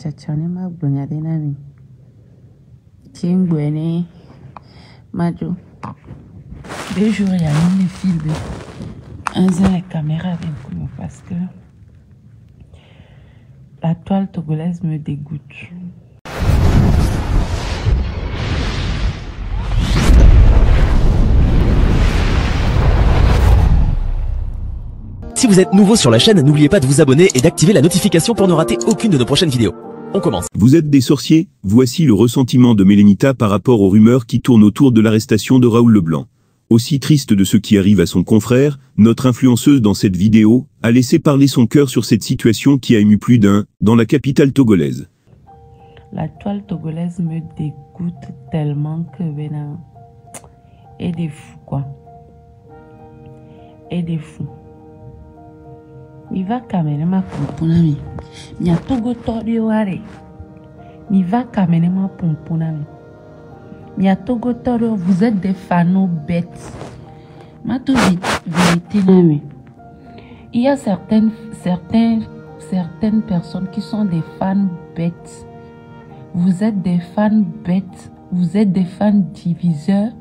chachane ma blonya de nami. Tiengwene majo. 2 jours il y a même les films. Un la caméra avec nous parce que la toile togolaise me dégoûte. Si vous êtes nouveau sur la chaîne, n'oubliez pas de vous abonner et d'activer la notification pour ne rater aucune de nos prochaines vidéos. On commence. Vous êtes des sorciers? Voici le ressentiment de Mélénita par rapport aux rumeurs qui tournent autour de l'arrestation de Raoul Leblanc. Aussi triste de ce qui arrive à son confrère, notre influenceuse dans cette vidéo a laissé parler son cœur sur cette situation qui a ému plus d'un dans la capitale togolaise. La toile togolaise me dégoûte tellement que Bénin est des fous quoi. Et des fous. Mi va kamene ma pomponami. Mi a togo tori ware. Mi va kamene ma pomponami. Mi a togo tori, vous êtes des fans bêtes. Ma tout vérité nami. Il y a certaines personnes qui sont des fans bêtes. Vous êtes des fans bêtes. Vous êtes des fans diviseurs.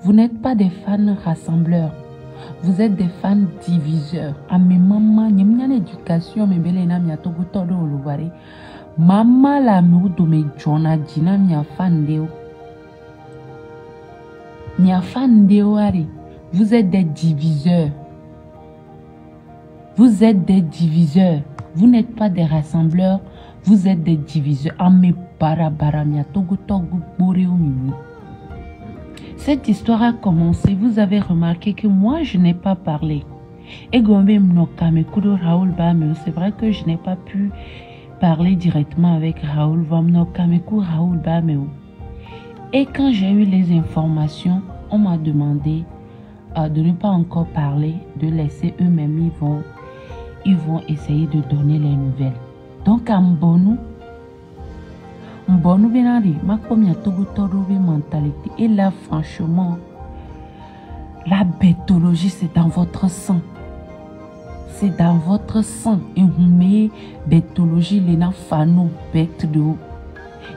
Vous n'êtes pas des fans rassembleurs. Vous êtes des fans diviseurs. A mes mamans, il y a une éducation, mais belle na mi atogo todo olubare. Maman la me do me jona dina mi a fan deo. Mi a fan deo ari. Vous êtes des diviseurs. Vous êtes des diviseurs. Vous n'êtes pas des rassembleurs. Vous êtes des diviseurs. A me bara mi atogo togo bore o mimi. Cette histoire a commencé, vous avez remarqué que moi je n'ai pas parlé. Et Gombe Mnokamekudo Raoul Bameo, c'est vrai que je n'ai pas pu parler directement avec Raoul Mnokamekou Raoul Bameo. Et quand j'ai eu les informations, on m'a demandé de ne pas encore parler, de laisser eux-mêmes, ils vont essayer de donner les nouvelles. Donc à Mbonou, Mbonu benari, ma komia togo torobe mentalité. Et là, franchement, la bêtologie, c'est dans votre sang. C'est dans votre sang. Et vous mettez bêtologie, les na fano bête de haut.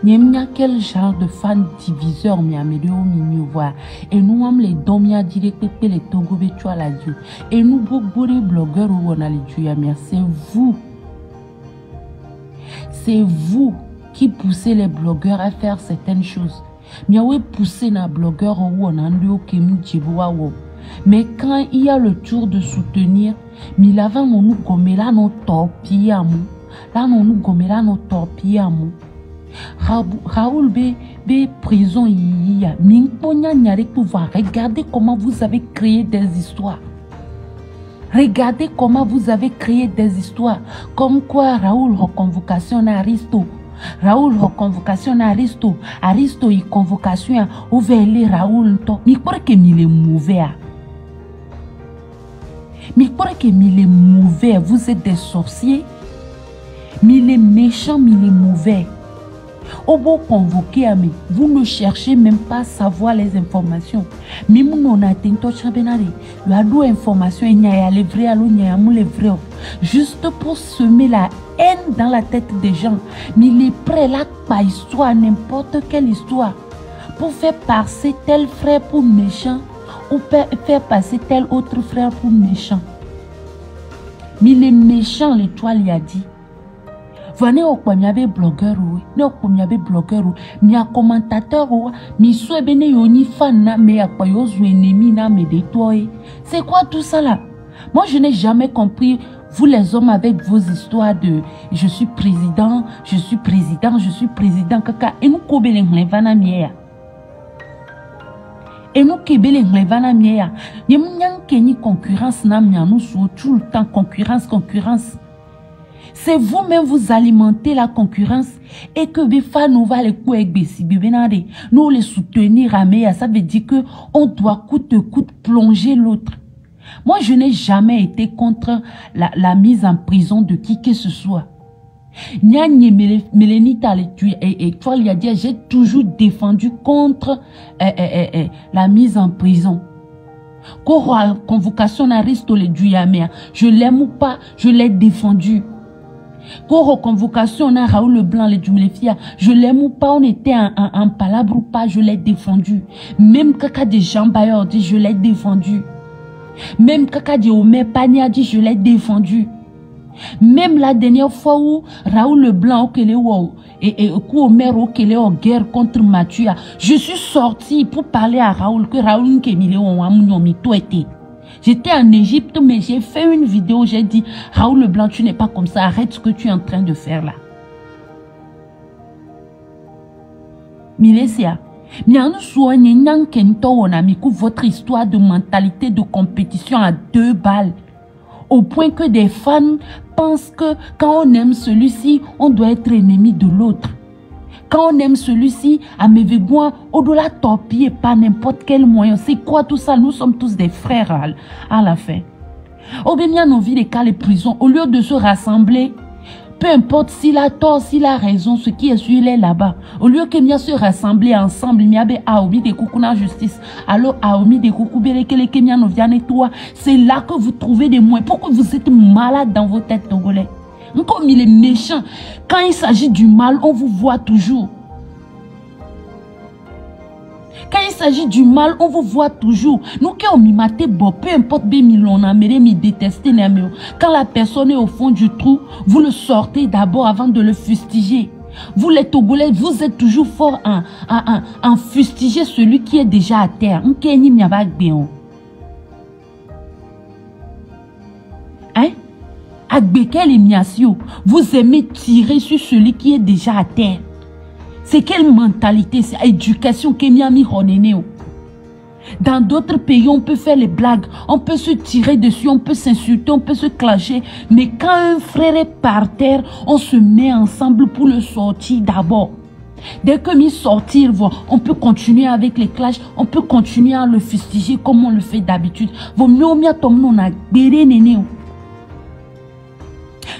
N'y quel genre de fan diviseur m'y a mis de haut mignon voir. Et nous, on les domia direct les togo betu à la dieu. Et nous, beaucoup de blogueurs où on a les dieu, c'est vous. C'est vous qui poussait les blogueurs à faire certaines choses. Mais oui, pousser les blogueurs où on a mais quand il y a le tour de soutenir, mais là on nous gomela nos torpillamos. Là on nous gomela nos torpillamos. Raoul B prison il y a minponya nyare pouvoir. Regardez comment vous avez créé des histoires. Regardez comment vous avez créé des histoires. Comme quoi Raoul reconvocation à Aristo. Raoul reconvocation à Aristo. Aristo y convocation ouvert les Raoul. Mais quoi que il est mauvais. Mais quoi que il est mauvais. Vous êtes des sorciers. Mais il est méchant, mais il est mauvais. Au beau convoquer à vous ne cherchez même pas à savoir les informations. Mais nous a tento chabenari. Il y a deux informations. Il y a les vrais, il y a les vrais. Juste pour semer la haine dans la tête des gens. Mais il est prêt là, pas histoire, n'importe quelle histoire. Pour faire passer tel frère pour méchant. Ou faire passer tel autre frère pour méchant. Mais les méchants, l'étoile y a dit. Venez au point, il y avait blogueur, il y avait blogueur, il y a commentateur, il y a des fan, mais il y a des ennemis, mais des toits. C'est quoi tout ça là? Moi, je n'ai jamais compris, vous les hommes, avec vos histoires de je suis président, je suis président, je suis président, kaka. Et nous, kobeleng les vanamières. Et nous, kebeleng les vanamières. Il y a une concurrence, nous sommes tout le temps concurrence. C'est vous-même vous alimentez la concurrence et que Befa nous va les coups avec Bessi Benade. Nous les soutenir à Méa, ça veut dire que on doit coûte que coûte plonger l'autre. Moi, je n'ai jamais été contre la mise en prison de qui que ce soit. Nyanye Mélénita et toi, il a dit, j'ai toujours défendu contre la mise en prison. Convocation à Aristo le Duyamea. Je l'aime ou pas, je l'ai défendu. Pour reconvocation, on a Raoul Leblanc, les Djumlefia. Je l'aime ou pas, on était en palabre ou pas, je l'ai défendu. Même Kaka de Jean Bayor dit, je l'ai défendu. Même Kaka de Omer Pania dit, je l'ai défendu. Même la dernière fois où Raoul Leblanc et Omer Okele en guerre contre Mathieu, je suis sorti pour parler à Raoul que Raoul Nkemile Ouamounyomito était. J'étais en Égypte, mais j'ai fait une vidéo, j'ai dit, Raoul Leblanc, tu n'es pas comme ça, arrête ce que tu es en train de faire là. Milesia, votre histoire de mentalité de compétition à 2 balles. Au point que des fans pensent que quand on aime celui-ci, on doit être ennemi de l'autre. Quand on aime celui-ci, à Mevegouin, au-delà torpiller par n'importe quel moyen. C'est quoi tout ça? Nous sommes tous des frères à la fin. Au bien, nos vies, les cas, les prisons, au lieu de se rassembler, peu importe s'il a tort, s'il a raison, ce qui est sûr, il est là-bas. Au lieu que nous se rassembler ensemble, il y a Aomi de Koukouna justice. Alors, Aomi de Koukoubele, que les Kenyans nous viennent et toi, c'est là que vous trouvez des moyens. Pourquoi vous êtes malade dans vos têtes togolais? Comme il est méchant, quand il s'agit du mal, on vous voit toujours. Quand il s'agit du mal, on vous voit toujours. Nous qui on mimate, peu importe on a mi détester. Quand la personne est au fond du trou, vous le sortez d'abord avant de le fustiger. Vous les Togolais, vous êtes toujours fort en fustiger celui qui est déjà à terre. Hein? Vous aimez tirer sur celui qui est déjà à terre. C'est quelle mentalité? C'est éducation qui est mis. Dans d'autres pays, on peut faire les blagues, on peut se tirer dessus, on peut s'insulter, on peut se clasher. Mais quand un frère est par terre, on se met ensemble pour le sortir d'abord. Dès que m'y sortir, on peut continuer avec les clashs, on peut continuer à le fustiger comme on le fait d'habitude.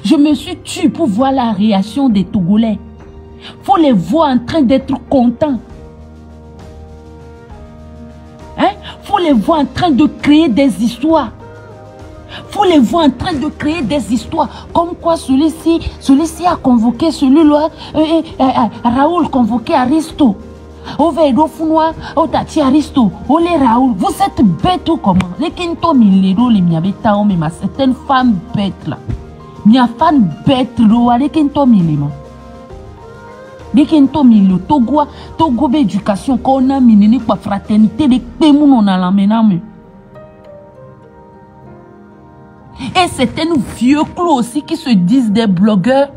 Je me suis tué pour voir la réaction des Togolais. Faut les voir en train d'être contents. Hein? Faut les voir en train de créer des histoires. Faut les voir en train de créer des histoires. Comme quoi celui-ci a convoqué celui-là. Raoul convoqué Aristo. Ovedo Funwa, Otati Aristo, Ole Raoul. Vous êtes bêtes ou comment? Les Kinto Milero, les Miabeta, mais ma certaine femme bête là. Mia fan bête, les Kinto Milema. Togo éducation qu'on a miné kwa fraternité de pemou non a la mename. Et certains vieux clous aussi qui se disent des blogueurs.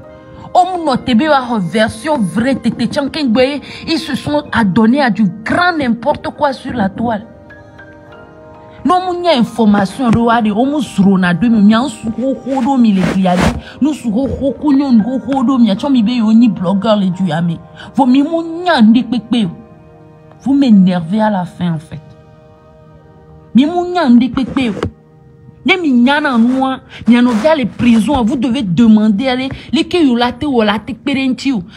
Version vraie, ils se sont adonnés à du grand n'importe quoi sur la toile. Non, il y a information, nous sommes vous m'énervez à la fin en fait. Les prisons, vous devez demander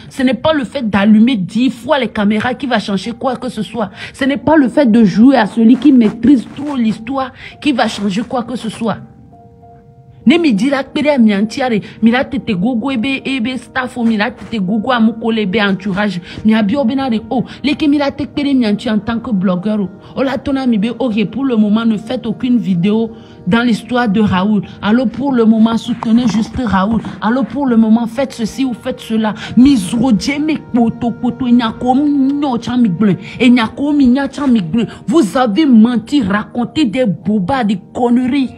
ce n'est pas le fait d'allumer 10 fois les caméras qui va changer quoi que ce soit. Ce n'est pas le fait de jouer à celui qui maîtrise trop l'histoire qui va changer quoi que ce soit. Ne me dit la pere miantiare, mila tete gogo ebe staff mila tete gogo amukole ebe entourage, mi abio benare oh, leke mila tete pere mianti en tant que blogueur. Oh la tona mi be ok pour le moment ne faites aucune vidéo dans l'histoire de Raoul. Alors pour le moment soutenez juste Raoul. Alors pour le moment faites ceci ou faites cela. Misrodje me poto nyako no chamigble et nyako minya chamigble. Vous avez menti, raconté des bobas, des conneries.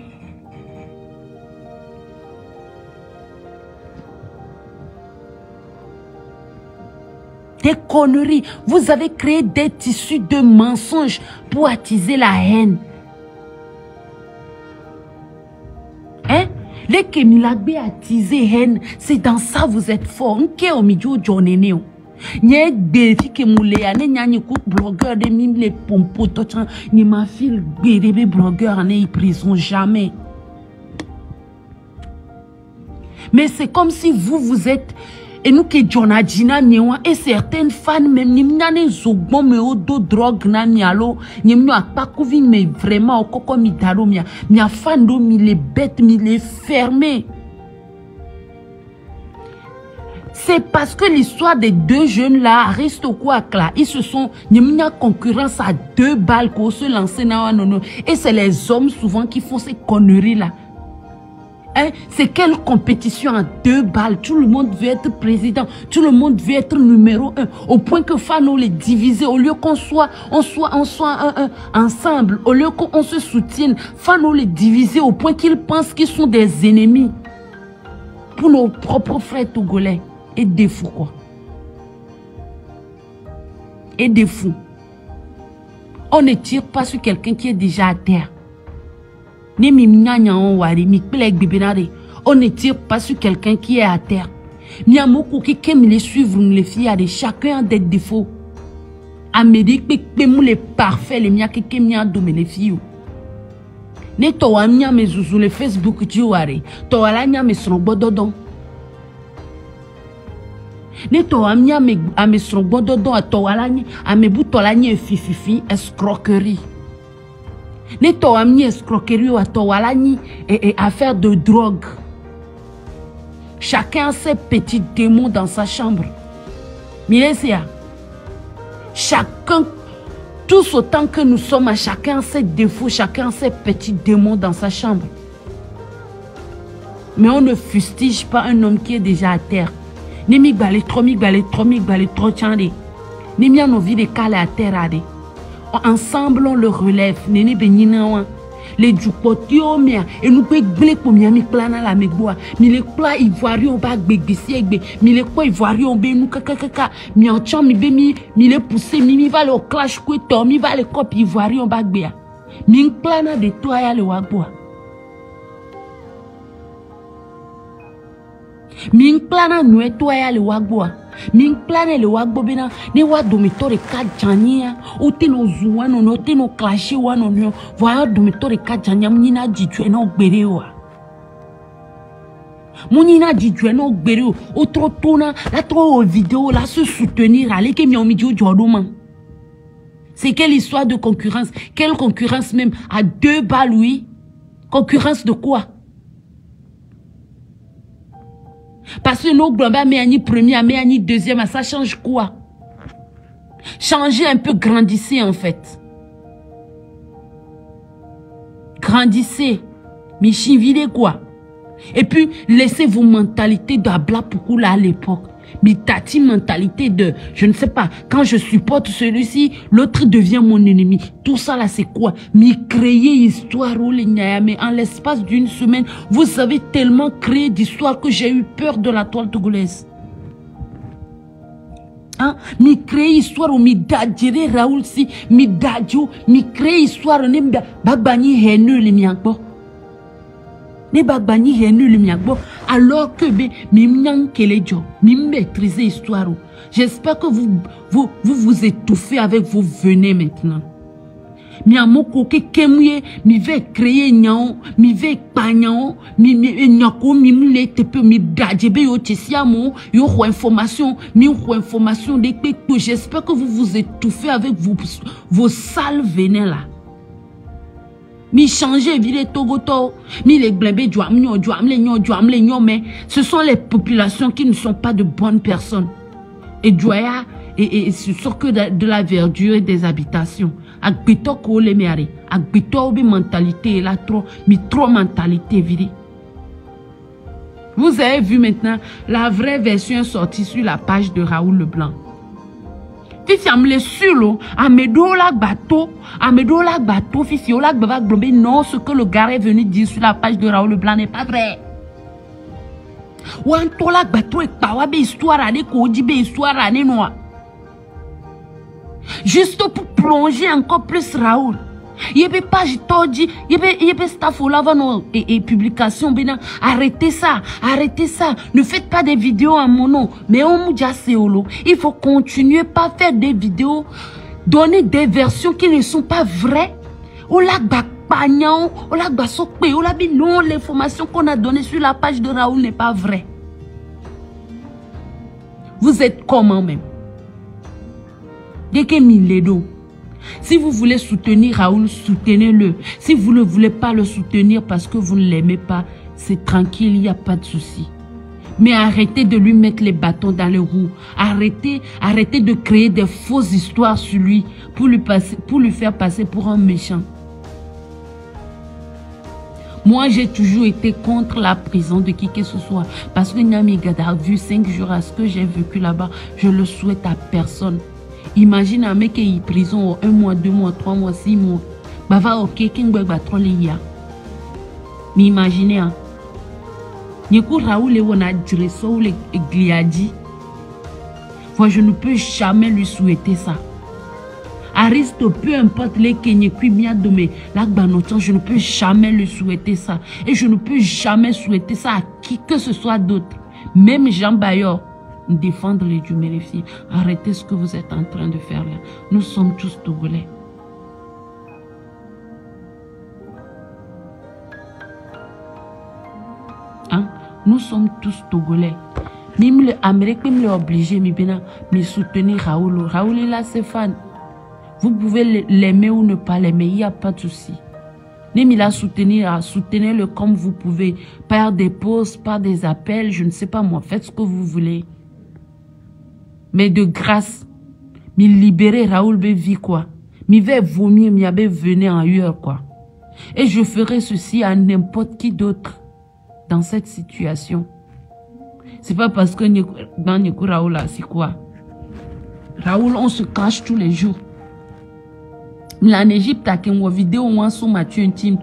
Des conneries. Vous avez créé des tissus de mensonges pour attiser la haine. Hein? Les Kemilagbe attiser haine, c'est dans ça vous êtes fort. Nke omidjo joneneo. Nye défi que moulé ane nyani coup blogueur de mime les pompos tochan ni ma fille bébé blogueur ane prison jamais. Mais c'est comme si vous êtes et nous que Jonadina Nyewa et certaines fans même n'imnane zogbon me odo drogue na mialo n'imno pas couvi mais vraiment au coco mitaro mia fan do mi les bêtes mi les fermé. C'est parce que l'histoire des deux jeunes là, Aristoko Akla, ils se sont, il y a une concurrence à 2 balles qu'on se lance dans. Et c'est les hommes souvent qui font ces conneries là. Hein? C'est quelle compétition à 2 balles? Tout le monde veut être président, tout le monde veut être numéro 1. Au point que Fano les diviser, au lieu qu'on soit, ensemble, au lieu qu'on se soutienne, Fano les diviser au point qu'ils pensent qu'ils sont des ennemis. Pour nos propres frères togolais. Et des fous quoi. Et des fous. On ne tire pas sur quelqu'un qui est déjà à terre. On ne tire pas sur quelqu'un qui est à terre. Chacun a des défauts. Amérique, les parfaits, les miens qui les filles. Ne towa mia me zuzu le Facebook jiware. Towa la nya me srongbo dodon. Ne towa mia me ame srongbo dodon towa la nya ame buto la nya fififi escroquerie. Ne towa mia escroquerie wa towa la nya affaire de drogue. Chacun a ses petits démons dans sa chambre. Milesia. Chacun, tous autant que nous sommes, à chacun ses défauts, chacun ses petits démons dans sa chambre. Mais on ne fustige pas un homme qui est déjà à terre. Ni mi balé trop tchandé. Ni mi en envie de caler à terre. Ensemble on le relève. Nene benina les djupotio mia et nous peut gblé pour mi plana la megboa. Mi le plat ivoirien ba gbegisi egbe. Mi le quoi ivoirien be nous kaka mi en cham mi be mi le pousser mi va le clash kweto mi va le cop ivoirien ba gbea. Mi plana de toi ya le wagboa. Mi plana nous toi ya le wagboa. Min plane le wagbo bena ne wa domitore ka jania o te no zuwa no te no clash wa no no voya domitore ka jania munina jijwe no gbere wa munina jijwe no gbere o tro tona la tro vidéo la se soutenir aller ke mi on mi dio jodoma. C'est quelle histoire de concurrence? Quelle concurrence même à 2 balles oui? Concurrence de quoi? Parce que nos globales, mais ni premier, mais ni deuxième, ça change quoi? Changez un peu, grandissez en fait. Grandissez. Michinville quoi? Et puis, laissez vos mentalités d'abla pour là à l'époque. Mais tati mentalité de, je ne sais pas, quand je supporte celui-ci, l'autre devient mon ennemi. Tout ça là, c'est quoi? Mais créer histoire, mais en l'espace d'une semaine, vous avez tellement créé d'histoires que j'ai eu peur de la toile togolaise. Hein? Mais créer histoire, mais d'adjere Raoul si, mais d'adjo, mais créer histoire, ne babani haineux les miens. Alors que maîtrisez l'histoire. J'espère que vous étouffez avec vos venez maintenant. Mi amoko ke kemye mi ve créer nyao mi ve pagnan mi nyako mi mle tepe mi dadjebe yo tesiamo yo information mi information de que j'espère que vous vous étouffez avec vos sales venins là. Mi changer vire togoto mi les blébé mais ce sont les populations qui ne sont pas de bonnes personnes et doya et c'est sûr que de la verdure et des habitations agbito ko le meare agbito bi mentalité là trop mentalité vire. Vous avez vu maintenant la vraie version sortie sur la page de Raoul Leblanc. Fifi amle sur l'eau, amedo la bateau, fifi la globé. Non, ce que le gars est venu dire sur la page de Raoul Leblanc n'est pas vrai. Wanto la bateau et pawabe histoire ane kodibe histoire ane noa. Juste pour plonger encore plus Raoul. Yebe page todi, yebe staff au lavano et publication bena. Arrêtez ça. Ne faites pas des vidéos à mon nom. Mais on m'a seolo. Il faut continuer pas faire des vidéos, donner des versions qui ne sont pas vraies. On l'a pagnan, on l'a basopé, on l'a dit non, l'information qu'on a donnée sur la page de Raoul n'est pas vraie. Vous êtes comment même? Dès que Miledo. Si vous voulez soutenir Raoul, soutenez-le. Si vous ne voulez pas le soutenir parce que vous ne l'aimez pas, c'est tranquille, il n'y a pas de souci. Mais arrêtez de lui mettre les bâtons dans les roues. Arrêtez de créer des fausses histoires sur lui pour lui faire passer pour un méchant. Moi, j'ai toujours été contre la prison de qui que ce soit. Parce que Nyami Gada a vu 5 jours à ce que j'ai vécu là-bas. Je le souhaite à personne. Imagine un mec qui est en prison 1 mois, 2 mois, 3 mois, 6 mois. Bah va ok, qui va trop les ya. Mais imaginez, hein. Nico Raoul et on a dit ça ou les gliadi. Je ne peux jamais lui souhaiter ça. Aristo, peu importe les Kenyekui bien domé, je ne peux jamais lui souhaiter ça. Et je ne peux jamais souhaiter ça à qui que ce soit d'autre. Même Jean Bayor, défendre les Dieu mérifiés. Arrêtez ce que vous êtes en train de faire là. Nous sommes tous Togolais. Hein? Nous sommes tous Togolais. Même les Américains me l'ont obligé de soutenir Raoul. Raoul est là, c'est fan. Vous pouvez l'aimer ou ne pas l'aimer, il n'y a pas de souci. Même la soutenir, soutenez-le comme vous pouvez. Par des posts, par des appels, je ne sais pas moi, faites ce que vous voulez. Mais de grâce, me libérer Raoul Bévi quoi. Me vais vomir, me vais venir ailleurs quoi. Et je ferai ceci à n'importe qui d'autre dans cette situation. C'est pas parce que dans Nico Raoul là, c'est quoi? Raoul, on se cache tous les jours. En Égypte, à une vidéo, on a Mathieu intime,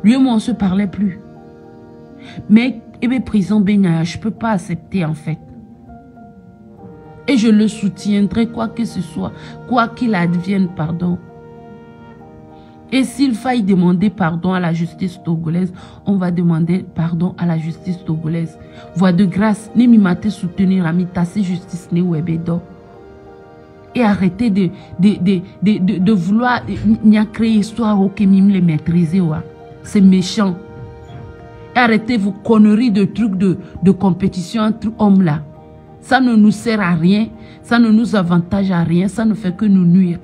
lui et moi, on se parlait plus. Mais, prison Benya, je peux pas accepter en fait. Et je le soutiendrai quoi que ce soit, quoi qu'il advienne, pardon. Et s'il faille demander pardon à la justice togolaise, on va demander pardon à la justice togolaise. Voix de grâce, ne m'imate soutenir à tasser justice ne webedo. Et arrêtez de vouloir créer histoire ou que les maîtriser. C'est méchant. Et arrêtez vos conneries de trucs de compétition entre hommes là. Ça ne nous sert à rien. Ça ne nous avantage à rien. Ça ne fait que nous nuire.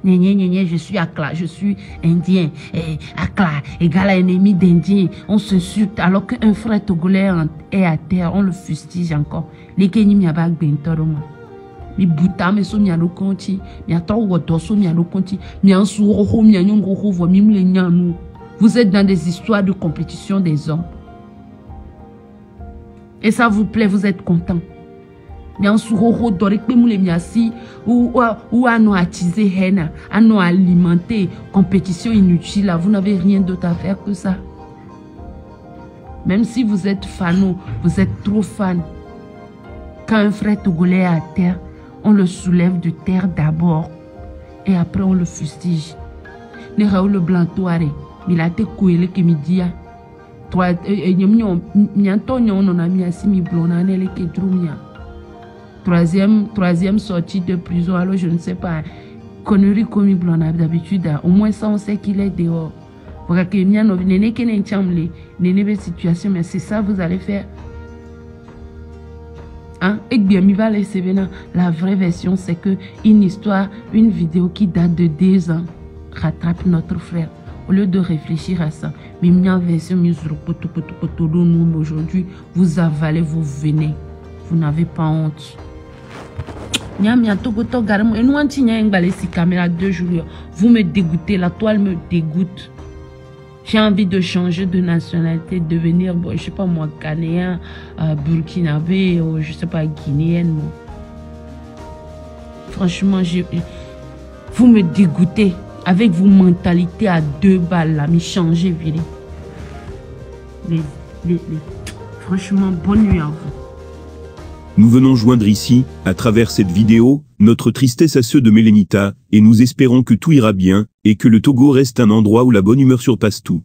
Je suis Akla, je suis indien. Akla égale à ennemi d'indien. On se sulte alors qu'un frère togolais est à terre. On le fustige encore. Les Kenyans n'y a pas bentoroma. Mi buta me so mi alo konti mi ato wodo so mi alo konti mi ansu roho mi anyon roho vo mi mle nyanu. Vous êtes dans des histoires de compétition des hommes. Et ça vous plaît, vous êtes content. Mi ansu roho dorek pe mle mi asi ou ano attiser haine, ano alimenter compétition inutile. Vous n'avez rien d'autre à faire que ça. Même si vous êtes fan, vous êtes trop fan. Quand un frère togolais est à terre, on le soulève de terre d'abord et après on le fustige. Ne Raoul Blanc toare, il a été couillé que midi. Troisième sortie de prison, alors je ne sais pas. Connerie comme il d'habitude, au moins ça on sait qu'il est dehors. Pour que il y a une situation, mais c'est ça vous allez faire. Hein? Et bien, la vraie version, c'est que une histoire, une vidéo qui date de 2 ans rattrape notre frère. Au lieu de réfléchir à ça, mais une version aujourd'hui, vous avalez, vous venez. Vous n'avez pas honte. Vous me dégoûtez, la toile me dégoûte. J'ai envie de changer de nationalité, de devenir, bon, je sais pas moi, Ghanéen, Burkinabé, ou je sais pas, Guinéenne. Moi. Franchement, vous me dégoûtez avec vos mentalités à 2 balles, là, mais changez, virez. Franchement, bonne nuit à vous. Nous venons joindre ici, à travers cette vidéo, notre tristesse à ceux de Melenita, et nous espérons que tout ira bien, et que le Togo reste un endroit où la bonne humeur surpasse tout.